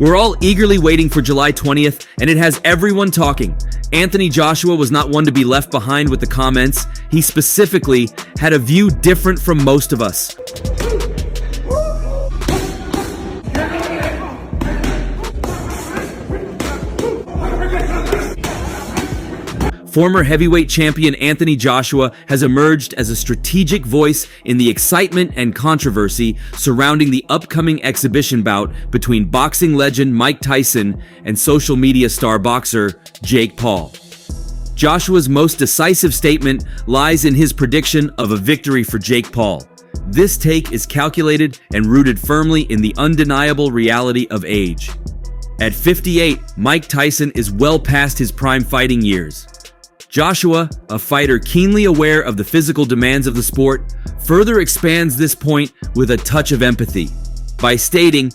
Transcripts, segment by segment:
We're all eagerly waiting for July 20th, and it has everyone talking. Anthony Joshua was not one to be left behind with the comments. He specifically had a view different from most of us. Former heavyweight champion Anthony Joshua has emerged as a strategic voice in the excitement and controversy surrounding the upcoming exhibition bout between boxing legend Mike Tyson and social media star boxer Jake Paul. Joshua's most decisive statement lies in his prediction of a victory for Jake Paul. This take is calculated and rooted firmly in the undeniable reality of age. At 58, Mike Tyson is well past his prime fighting years. Joshua, a fighter keenly aware of the physical demands of the sport, further expands this point with a touch of empathy. By stating,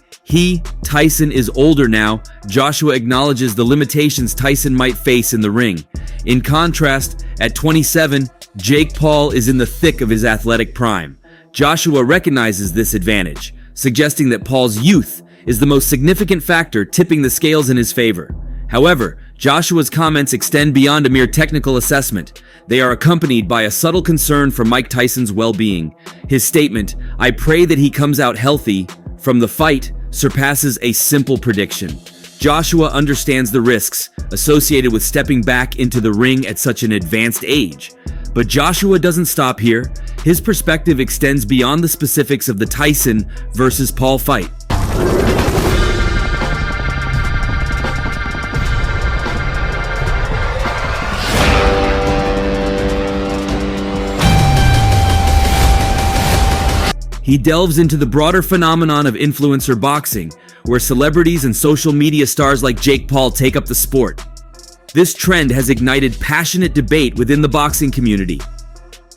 Tyson is older now, Joshua acknowledges the limitations Tyson might face in the ring. In contrast, at 27, Jake Paul is in the thick of his athletic prime. Joshua recognizes this advantage, suggesting that Paul's youth is the most significant factor tipping the scales in his favor. However, Joshua's comments extend beyond a mere technical assessment. They are accompanied by a subtle concern for Mike Tyson's well-being. His statement, "I pray that he comes out healthy from the fight," surpasses a simple prediction. Joshua understands the risks associated with stepping back into the ring at such an advanced age. But Joshua doesn't stop here. His perspective extends beyond the specifics of the Tyson versus Paul fight. He delves into the broader phenomenon of influencer boxing, where celebrities and social media stars like Jake Paul take up the sport. This trend has ignited passionate debate within the boxing community.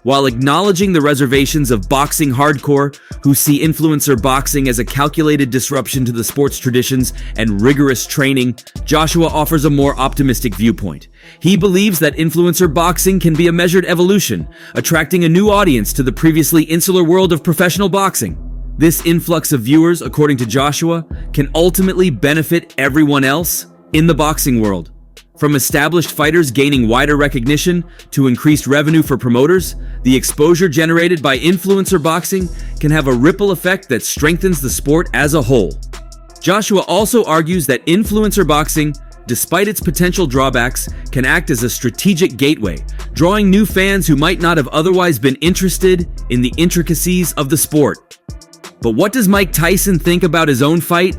While acknowledging the reservations of boxing hardcore, who see influencer boxing as a calculated disruption to the sport's traditions and rigorous training, Joshua offers a more optimistic viewpoint. He believes that influencer boxing can be a measured evolution, attracting a new audience to the previously insular world of professional boxing. This influx of viewers, according to Joshua, can ultimately benefit everyone else in the boxing world. From established fighters gaining wider recognition to increased revenue for promoters, the exposure generated by influencer boxing can have a ripple effect that strengthens the sport as a whole. Joshua also argues that influencer boxing, despite its potential drawbacks, can act as a strategic gateway, drawing new fans who might not have otherwise been interested in the intricacies of the sport. But what does Mike Tyson think about his own fight?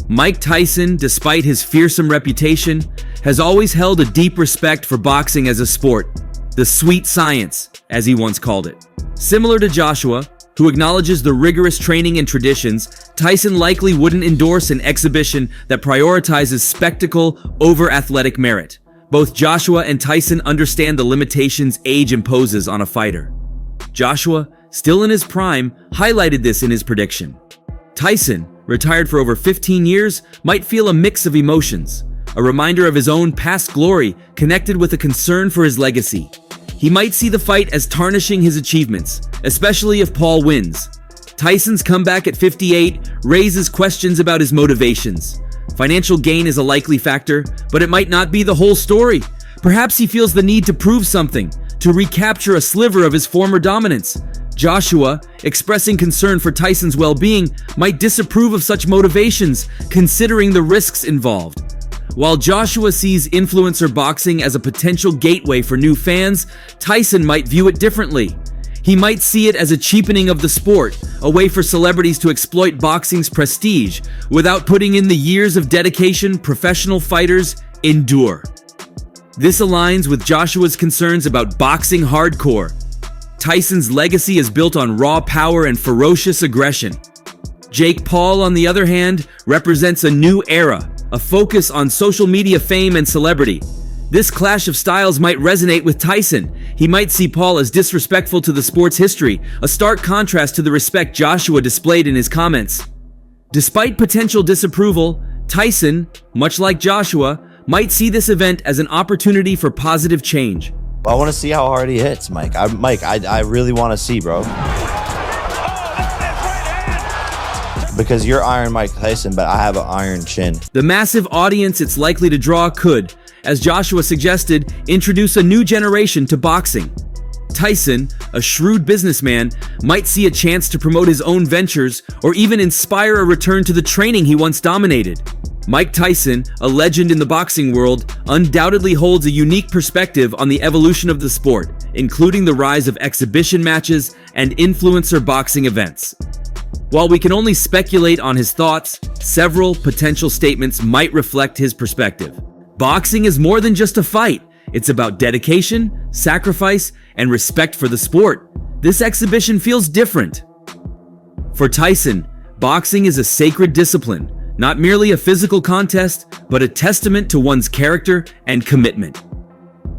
Mike Tyson, despite his fearsome reputation, has always held a deep respect for boxing as a sport, the sweet science, as he once called it. Similar to Joshua, who acknowledges the rigorous training and traditions, Tyson likely wouldn't endorse an exhibition that prioritizes spectacle over athletic merit. Both Joshua and Tyson understand the limitations age imposes on a fighter. Joshua, still in his prime, highlighted this in his prediction. Tyson, retired for over 15 years, might feel a mix of emotions, a reminder of his own past glory connected with a concern for his legacy. He might see the fight as tarnishing his achievements, especially if Paul wins. Tyson's comeback at 58 raises questions about his motivations. Financial gain is a likely factor, but it might not be the whole story. Perhaps he feels the need to prove something, to recapture a sliver of his former dominance. Joshua, expressing concern for Tyson's well-being, might disapprove of such motivations, considering the risks involved. While Joshua sees influencer boxing as a potential gateway for new fans, Tyson might view it differently. He might see it as a cheapening of the sport, a way for celebrities to exploit boxing's prestige without putting in the years of dedication professional fighters endure. This aligns with Joshua's concerns about boxing hardcore. Tyson's legacy is built on raw power and ferocious aggression. Jake Paul, on the other hand, represents a new era, a focus on social media fame and celebrity. This clash of styles might resonate with Tyson. He might see Paul as disrespectful to the sport's history, a stark contrast to the respect Joshua displayed in his comments. Despite potential disapproval, Tyson, much like Joshua, might see this event as an opportunity for positive change. I want to see how hard he hits, Mike. I really want to see, bro. Because you're Iron Mike Tyson, but I have an iron chin. The massive audience it's likely to draw could, as Joshua suggested, introduce a new generation to boxing. Tyson, a shrewd businessman, might see a chance to promote his own ventures or even inspire a return to the training he once dominated. Mike Tyson, a legend in the boxing world, undoubtedly holds a unique perspective on the evolution of the sport, including the rise of exhibition matches and influencer boxing events. While we can only speculate on his thoughts, several potential statements might reflect his perspective. Boxing is more than just a fight. It's about dedication, sacrifice, and respect for the sport. This exhibition feels different. For Tyson, boxing is a sacred discipline, not merely a physical contest, but a testament to one's character and commitment.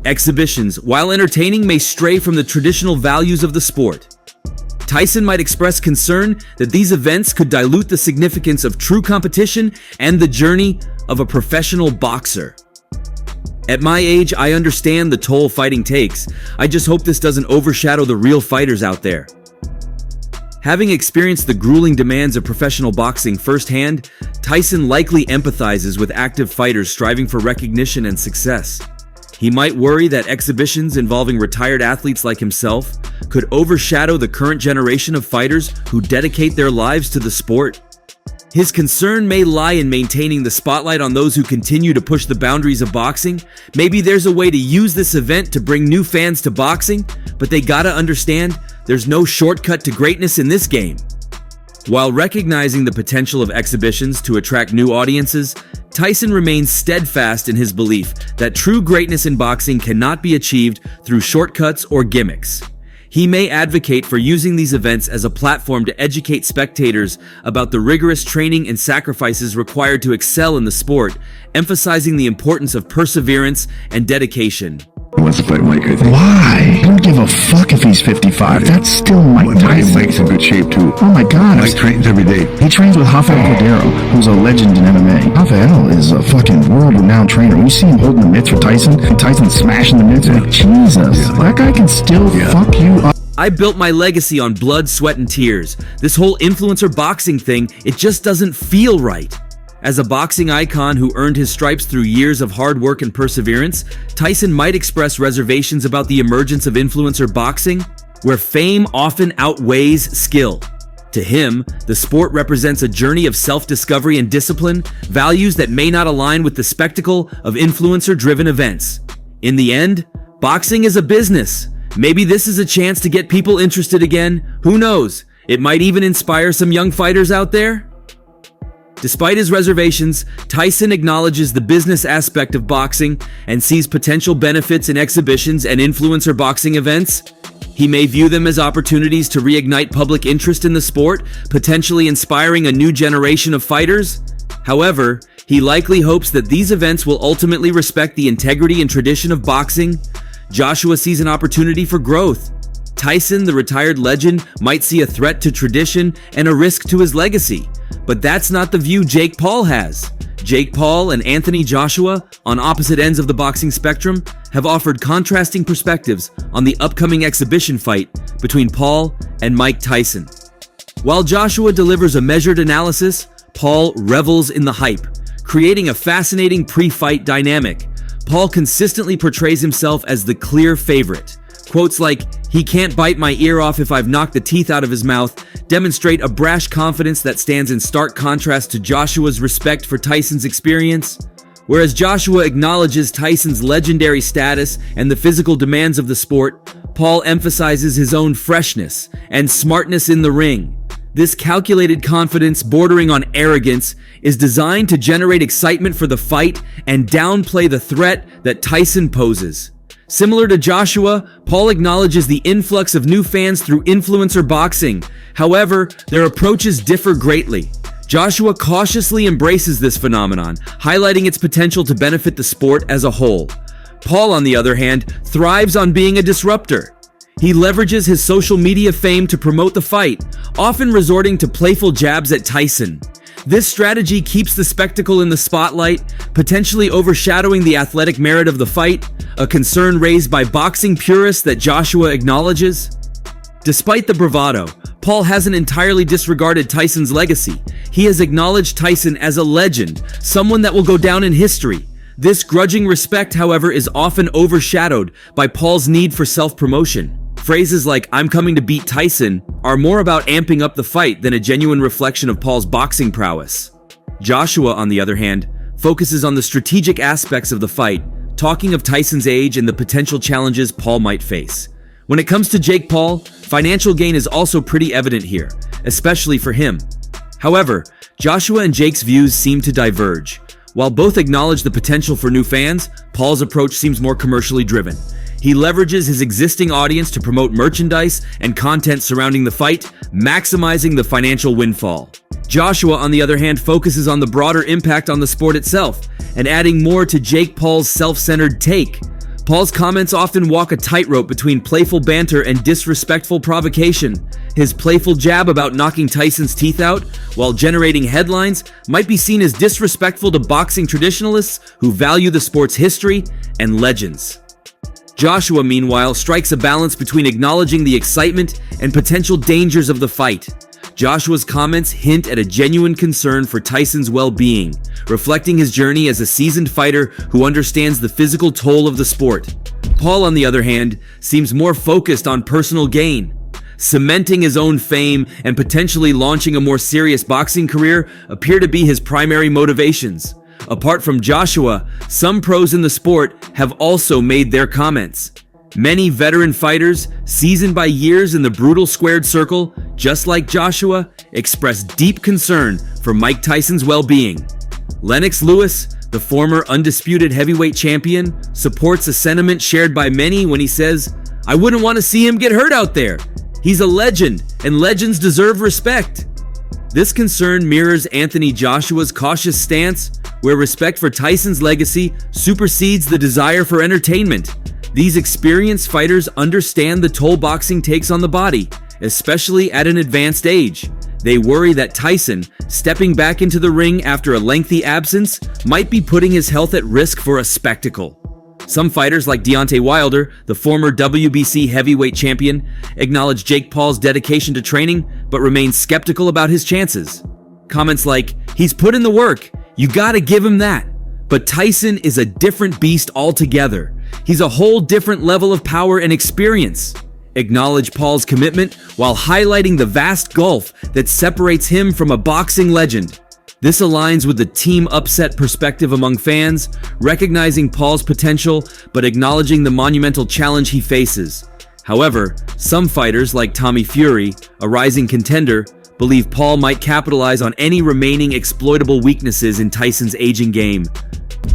Exhibitions, while entertaining, may stray from the traditional values of the sport. Tyson might express concern that these events could dilute the significance of true competition and the journey of a professional boxer. At my age, I understand the toll fighting takes. I just hope this doesn't overshadow the real fighters out there. Having experienced the grueling demands of professional boxing firsthand, Tyson likely empathizes with active fighters striving for recognition and success. He might worry that exhibitions involving retired athletes like himself could overshadow the current generation of fighters who dedicate their lives to the sport. His concern may lie in maintaining the spotlight on those who continue to push the boundaries of boxing. Maybe there's a way to use this event to bring new fans to boxing, but they gotta understand there's no shortcut to greatness in this game. While recognizing the potential of exhibitions to attract new audiences, Tyson remains steadfast in his belief that true greatness in boxing cannot be achieved through shortcuts or gimmicks. He may advocate for using these events as a platform to educate spectators about the rigorous training and sacrifices required to excel in the sport, emphasizing the importance of perseverance and dedication. He wants to fight Mike, I think. Why? I don't give a fuck if he's 55. That's still Mike Tyson. Mike's in good shape, too. Oh my God. Mike trains every day. He trains with Rafael Cordero, who's a legend in MMA. Rafael is a fucking world-renowned trainer. You see him holding the mitts for Tyson, and Tyson smashing the mitts. Like, Jesus, that guy can still fuck you up. I built my legacy on blood, sweat, and tears. This whole influencer boxing thing, it just doesn't feel right. As a boxing icon who earned his stripes through years of hard work and perseverance, Tyson might express reservations about the emergence of influencer boxing, where fame often outweighs skill. To him, the sport represents a journey of self-discovery and discipline, values that may not align with the spectacle of influencer-driven events. In the end, boxing is a business. Maybe this is a chance to get people interested again. Who knows? It might even inspire some young fighters out there. Despite his reservations, Tyson acknowledges the business aspect of boxing and sees potential benefits in exhibitions and influencer boxing events. He may view them as opportunities to reignite public interest in the sport, potentially inspiring a new generation of fighters. However, he likely hopes that these events will ultimately respect the integrity and tradition of boxing. Joshua sees an opportunity for growth. Tyson, the retired legend, might see a threat to tradition and a risk to his legacy. But that's not the view Jake Paul has. Jake Paul and Anthony Joshua, on opposite ends of the boxing spectrum, have offered contrasting perspectives on the upcoming exhibition fight between Paul and Mike Tyson. While Joshua delivers a measured analysis, Paul revels in the hype, creating a fascinating pre-fight dynamic. Paul consistently portrays himself as the clear favorite. Quotes like, "He can't bite my ear off if I've knocked the teeth out of his mouth," demonstrate a brash confidence that stands in stark contrast to Joshua's respect for Tyson's experience. Whereas Joshua acknowledges Tyson's legendary status and the physical demands of the sport, Paul emphasizes his own freshness and smartness in the ring. This calculated confidence, bordering on arrogance, is designed to generate excitement for the fight and downplay the threat that Tyson poses. Similar to Joshua, Paul acknowledges the influx of new fans through influencer boxing. However, their approaches differ greatly. Joshua cautiously embraces this phenomenon, highlighting its potential to benefit the sport as a whole. Paul, on the other hand, thrives on being a disruptor. He leverages his social media fame to promote the fight, often resorting to playful jabs at Tyson. This strategy keeps the spectacle in the spotlight, potentially overshadowing the athletic merit of the fight, a concern raised by boxing purists that Joshua acknowledges. Despite the bravado, Paul hasn't entirely disregarded Tyson's legacy. He has acknowledged Tyson as a legend, someone that will go down in history. This grudging respect, however, is often overshadowed by Paul's need for self-promotion. Phrases like, "I'm coming to beat Tyson," are more about amping up the fight than a genuine reflection of Paul's boxing prowess. Joshua, on the other hand, focuses on the strategic aspects of the fight, talking of Tyson's age and the potential challenges Paul might face. When it comes to Jake Paul, financial gain is also pretty evident here, especially for him. However, Joshua and Jake's views seem to diverge. While both acknowledge the potential for new fans, Paul's approach seems more commercially driven. He leverages his existing audience to promote merchandise and content surrounding the fight, maximizing the financial windfall. Joshua, on the other hand, focuses on the broader impact on the sport itself and adding more to Jake Paul's self-centered take. Paul's comments often walk a tightrope between playful banter and disrespectful provocation. His playful jab about knocking Tyson's teeth out while generating headlines might be seen as disrespectful to boxing traditionalists who value the sport's history and legends. Joshua, meanwhile, strikes a balance between acknowledging the excitement and potential dangers of the fight. Joshua's comments hint at a genuine concern for Tyson's well-being, reflecting his journey as a seasoned fighter who understands the physical toll of the sport. Paul, on the other hand, seems more focused on personal gain. Cementing his own fame and potentially launching a more serious boxing career appear to be his primary motivations. Apart from Joshua, some pros in the sport have also made their comments. Many veteran fighters, seasoned by years in the brutal squared circle, just like Joshua, expressed deep concern for Mike Tyson's well-being. Lennox Lewis, the former undisputed heavyweight champion, supports a sentiment shared by many when he says, "I wouldn't want to see him get hurt out there. He's a legend, and legends deserve respect." This concern mirrors Anthony Joshua's cautious stance, where respect for Tyson's legacy supersedes the desire for entertainment. These experienced fighters understand the toll boxing takes on the body, especially at an advanced age. They worry that Tyson, stepping back into the ring after a lengthy absence, might be putting his health at risk for a spectacle. Some fighters like Deontay Wilder, the former WBC heavyweight champion, acknowledge Jake Paul's dedication to training, but remain skeptical about his chances. Comments like, "He's put in the work, you gotta give him that. But Tyson is a different beast altogether. He's a whole different level of power and experience," acknowledge Paul's commitment while highlighting the vast gulf that separates him from a boxing legend. This aligns with the team upset perspective among fans, recognizing Paul's potential but acknowledging the monumental challenge he faces. However, some fighters like Tommy Fury, a rising contender, believe Paul might capitalize on any remaining exploitable weaknesses in Tyson's aging game.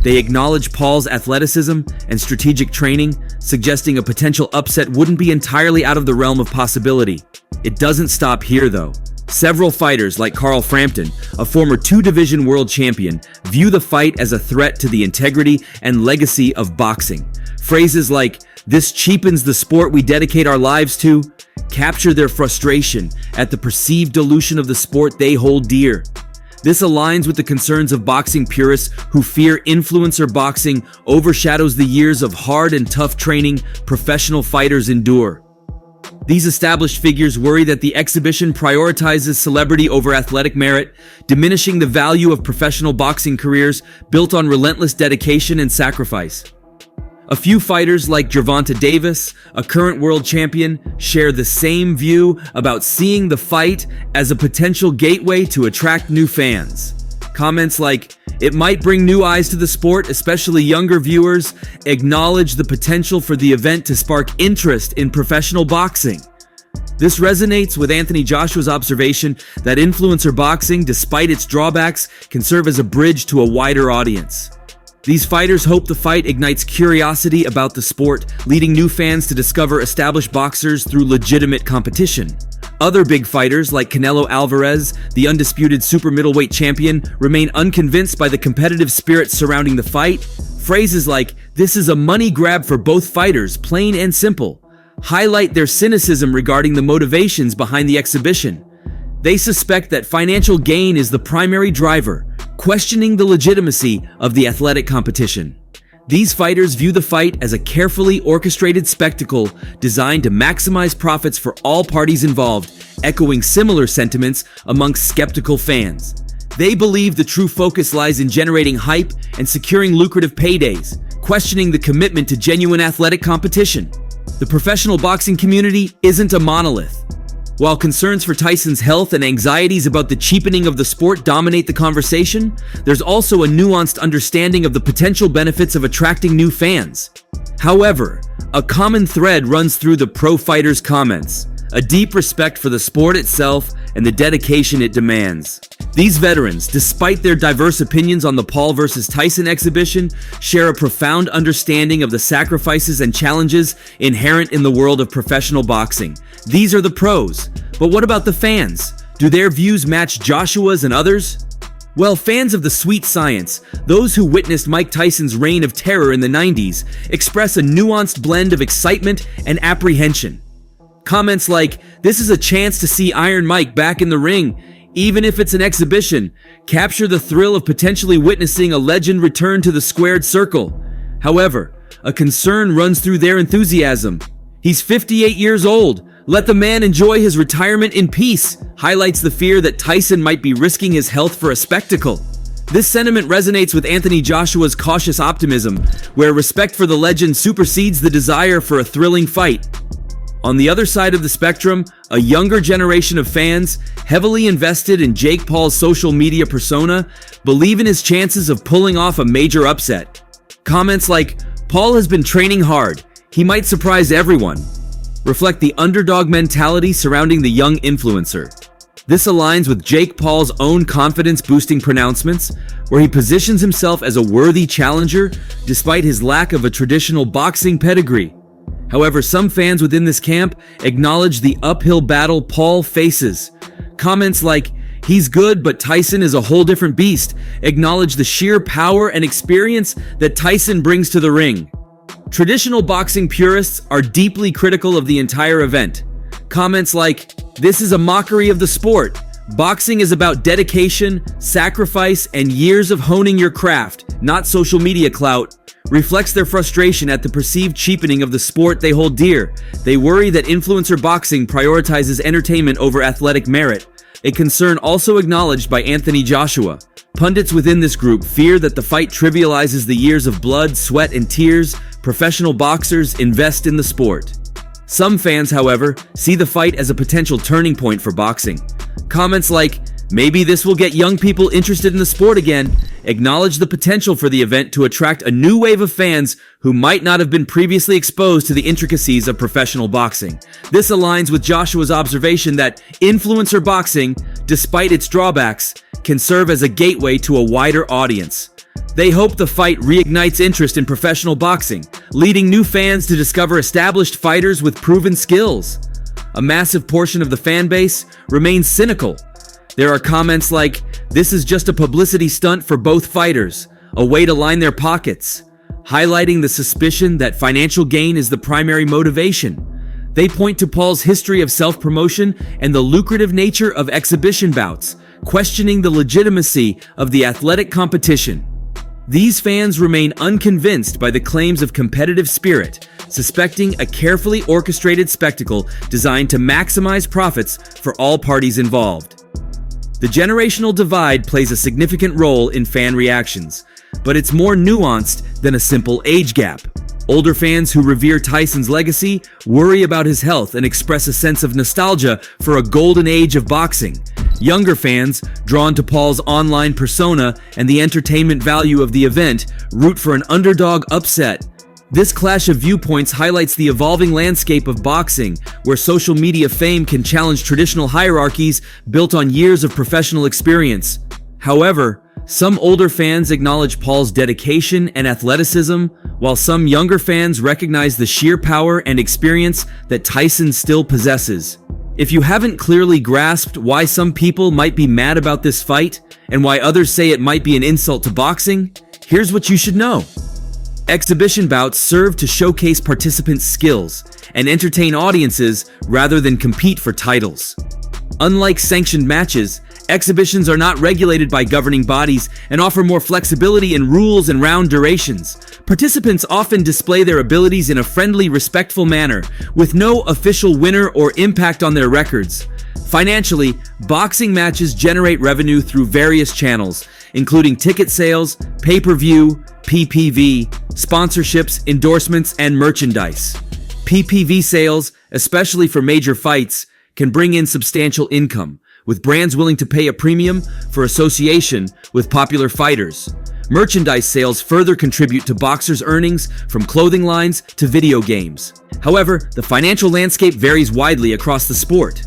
They acknowledge Paul's athleticism and strategic training, suggesting a potential upset wouldn't be entirely out of the realm of possibility. It doesn't stop here, though. Several fighters like Carl Frampton, a former two-division world champion, view the fight as a threat to the integrity and legacy of boxing. Phrases like, "This cheapens the sport we dedicate our lives to," capture their frustration at the perceived dilution of the sport they hold dear. This aligns with the concerns of boxing purists who fear influencer boxing overshadows the years of hard and tough training professional fighters endure. These established figures worry that the exhibition prioritizes celebrity over athletic merit, diminishing the value of professional boxing careers built on relentless dedication and sacrifice. A few fighters like Gervonta Davis, a current world champion, share the same view about seeing the fight as a potential gateway to attract new fans. Comments like, "It might bring new eyes to the sport, especially younger viewers," acknowledge the potential for the event to spark interest in professional boxing. This resonates with Anthony Joshua's observation that influencer boxing, despite its drawbacks, can serve as a bridge to a wider audience. These fighters hope the fight ignites curiosity about the sport, leading new fans to discover established boxers through legitimate competition. Other big fighters like Canelo Alvarez, the undisputed super middleweight champion, remain unconvinced by the competitive spirit surrounding the fight. Phrases like, "This is a money grab for both fighters, plain and simple," highlight their cynicism regarding the motivations behind the exhibition. They suspect that financial gain is the primary driver, questioning the legitimacy of the athletic competition. These fighters view the fight as a carefully orchestrated spectacle designed to maximize profits for all parties involved, echoing similar sentiments amongst skeptical fans. They believe the true focus lies in generating hype and securing lucrative paydays, questioning the commitment to genuine athletic competition. The professional boxing community isn't a monolith. While concerns for Tyson's health and anxieties about the cheapening of the sport dominate the conversation, there's also a nuanced understanding of the potential benefits of attracting new fans. However, a common thread runs through the pro fighters' comments: a deep respect for the sport itself and the dedication it demands. These veterans, despite their diverse opinions on the Paul vs. Tyson exhibition, share a profound understanding of the sacrifices and challenges inherent in the world of professional boxing. These are the pros. But what about the fans? Do their views match Joshua's and others? Well, fans of the sweet science, those who witnessed Mike Tyson's reign of terror in the 90s, express a nuanced blend of excitement and apprehension. Comments like, "This is a chance to see Iron Mike back in the ring, even if it's an exhibition," capture the thrill of potentially witnessing a legend return to the squared circle. However, a concern runs through their enthusiasm. "He's 58 years old. Let the man enjoy his retirement in peace," highlights the fear that Tyson might be risking his health for a spectacle. This sentiment resonates with Anthony Joshua's cautious optimism, where respect for the legend supersedes the desire for a thrilling fight. On the other side of the spectrum, a younger generation of fans, heavily invested in Jake Paul's social media persona, believe in his chances of pulling off a major upset. Comments like, "Paul has been training hard. He might surprise everyone," reflect the underdog mentality surrounding the young influencer. This aligns with Jake Paul's own confidence-boosting pronouncements, where he positions himself as a worthy challenger despite his lack of a traditional boxing pedigree. However, some fans within this camp acknowledge the uphill battle Paul faces. Comments like, "He's good, but Tyson is a whole different beast," acknowledge the sheer power and experience that Tyson brings to the ring. Traditional boxing purists are deeply critical of the entire event. Comments like, "This is a mockery of the sport. Boxing is about dedication, sacrifice, and years of honing your craft, not social media clout," reflects their frustration at the perceived cheapening of the sport they hold dear. They worry that influencer boxing prioritizes entertainment over athletic merit, a concern also acknowledged by Anthony Joshua. Pundits within this group fear that the fight trivializes the years of blood, sweat, and tears professional boxers invest in the sport. Some fans, however, see the fight as a potential turning point for boxing. Comments like, "Maybe this will get young people interested in the sport again," acknowledge the potential for the event to attract a new wave of fans who might not have been previously exposed to the intricacies of professional boxing. This aligns with Joshua's observation that influencer boxing, despite its drawbacks, can serve as a gateway to a wider audience. They hope the fight reignites interest in professional boxing, leading new fans to discover established fighters with proven skills. A massive portion of the fan base remains cynical. There are comments like, "This is just a publicity stunt for both fighters, a way to line their pockets," highlighting the suspicion that financial gain is the primary motivation. They point to Paul's history of self-promotion and the lucrative nature of exhibition bouts, questioning the legitimacy of the athletic competition. These fans remain unconvinced by the claims of competitive spirit, suspecting a carefully orchestrated spectacle designed to maximize profits for all parties involved. The generational divide plays a significant role in fan reactions, but it's more nuanced than a simple age gap. Older fans who revere Tyson's legacy worry about his health and express a sense of nostalgia for a golden age of boxing. Younger fans, drawn to Paul's online persona and the entertainment value of the event, root for an underdog upset. This clash of viewpoints highlights the evolving landscape of boxing, where social media fame can challenge traditional hierarchies built on years of professional experience. However, some older fans acknowledge Paul's dedication and athleticism, while some younger fans recognize the sheer power and experience that Tyson still possesses. If you haven't clearly grasped why some people might be mad about this fight, and why others say it might be an insult to boxing, here's what you should know. Exhibition bouts serve to showcase participants' skills and entertain audiences rather than compete for titles. Unlike sanctioned matches, Exhibitions are not regulated by governing bodies and offer more flexibility in rules and round durations. Participants often display their abilities in a friendly, respectful manner, with no official winner or impact on their records. Financially, boxing matches generate revenue through various channels, including ticket sales, pay-per-view, PPV, sponsorships, endorsements, and merchandise. PPV sales, especially for major fights, can bring in substantial income, with brands willing to pay a premium for association with popular fighters. Merchandise sales further contribute to boxers' earnings, from clothing lines to video games. However, the financial landscape varies widely across the sport.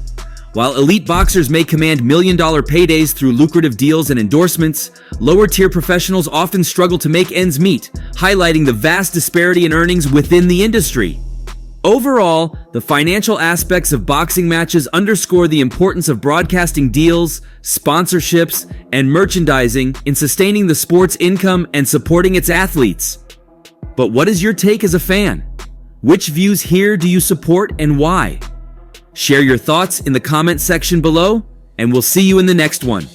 While elite boxers may command million-dollar paydays through lucrative deals and endorsements, lower-tier professionals often struggle to make ends meet, highlighting the vast disparity in earnings within the industry. Overall, the financial aspects of boxing matches underscore the importance of broadcasting deals, sponsorships, and merchandising in sustaining the sport's income and supporting its athletes. But what is your take as a fan? Which views here do you support and why? Share your thoughts in the comment section below, and we'll see you in the next one.